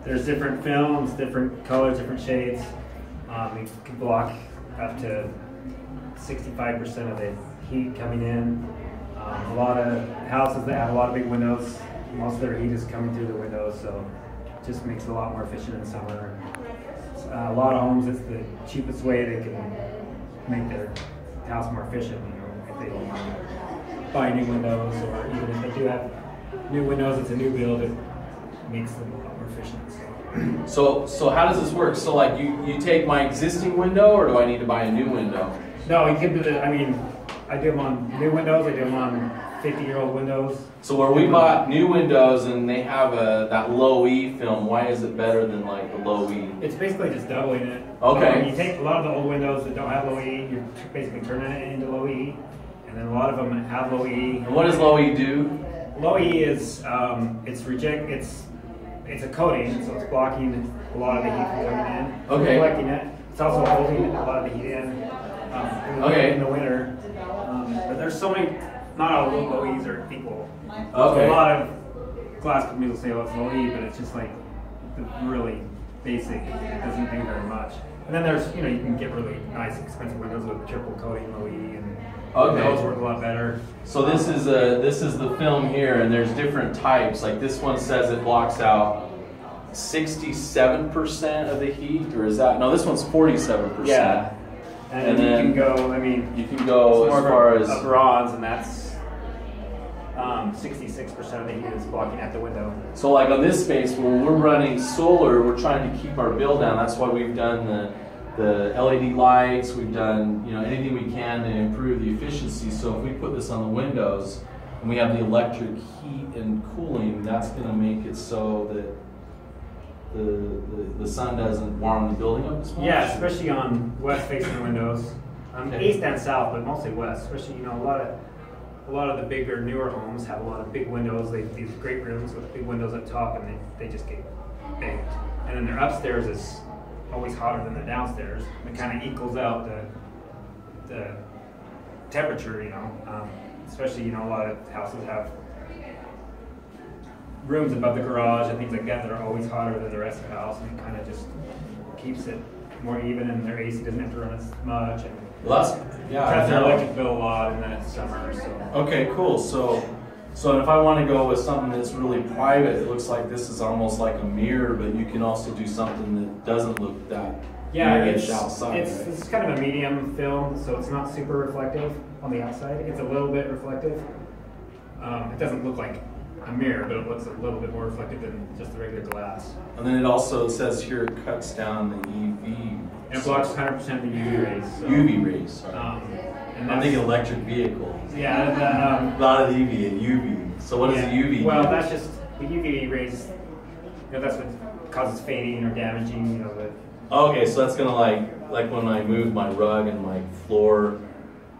There's different films, different colors, different shades. It can block up to 65% of the heat coming in. A lot of houses that have a lot of big windows, most of their heat is coming through the windows, so it just makes it a lot more efficient in summer. A lot of homes, it's the cheapest way they can make their house more efficient. You know, if they buy new windows, or even if they do have new windows, it's a new build. It makes them a lot more efficient. So how does this work? So like you take my existing window, or do I need to buy a new window? No, you can do the. I mean, I do them on new windows. I do them on 50-year-old windows. So where we bought new windows and they have that low E film, why is it better than like the low E? It's basically just doubling it. Okay. You take a lot of the old windows that don't have low E, you're basically turning it into low E, and then a lot of them have low E. And what does low E do? Low E is it's a coating, so it's blocking a lot of the heat from coming in. Okay. Collecting it. It's also holding a lot of the heat in. In the winter. But there's so many. Not all low E's are equal. Okay. So a lot of glass companies will say, "Oh, it's low E," but it's just like the really basic. It doesn't do very much. And then there's, you can get really nice, expensive windows with triple coating low E, and those work a lot better. So this is the film here, and there's different types. Like this one says it blocks out 67% of the heat, or is that? No, this one's 47%. Yeah. And then you can go. I mean, you can go as far as a bronze, and that's 66% of the heat is blocking at the window. So like on this space where we're running solar, we're trying to keep our bill down. That's why we've done the LED lights. We've done anything we can to improve the efficiency. So if we put this on the windows and we have the electric heat and cooling, that's going to make it so that the sun doesn't warm the building up as much. Yeah, especially on west facing windows, east and south, but mostly west. Especially a lot of the bigger, newer homes have a lot of big windows. They have these great rooms with big windows up top, and they just get baked. And then their upstairs is always hotter than the downstairs. It kind of equals out the temperature, especially, a lot of houses have rooms above the garage and things like that are always hotter than the rest of the house, and it kind of just keeps it more even, and their AC doesn't have to run as much. And cuts their electric bill a lot in the summer. So. Okay, cool. So if I want to go with something that's really private, it looks like this is almost like a mirror, but you can also do something that doesn't look that mirrorish outside. It's kind of a medium film, so it's not super reflective on the outside. It's a little bit reflective. It doesn't look like a mirror, but it looks a little bit more reflective than just the regular glass. And then it also says here it cuts down the UV. And it blocks 100% of the UV rays. So, UV rays. And I'm thinking electric vehicle. Yeah. Not an EV, a UV. So what is a UV? Well, that's just the UV rays. That's what causes fading or damaging. Okay, so that's gonna like when I move my rug and my floor,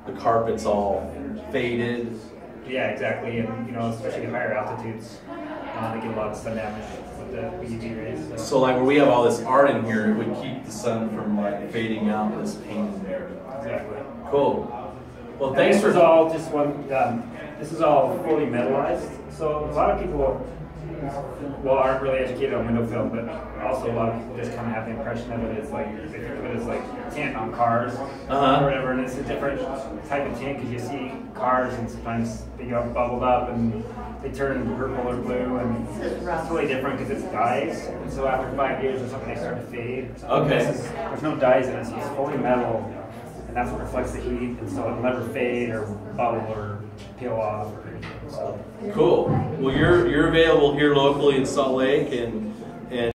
the carpet's all faded. Yeah, exactly, and especially at higher altitudes, they get a lot of sun damage with the UV rays. So like where we have all this art in here, it would keep the sun from fading out this paint in there. Exactly. Cool. Well, thanks for. This is all just one. This is all fully metallized. So a lot of people, aren't really educated on window film, but also a lot of people just kind of have the impression of it as like they think of it as like tint on cars or whatever, and it's a different type of tint because you see cars and sometimes they get bubbled up and they turn purple or blue, and it's really different because it's dyes, and so after 5 years or something they start to fade. Okay. There's no dyes in it, so it's fully metal, and that's what reflects the heat, and so it'll never fade or bubble or peel off or anything. So. Cool. Well, you're available here locally in Salt Lake, and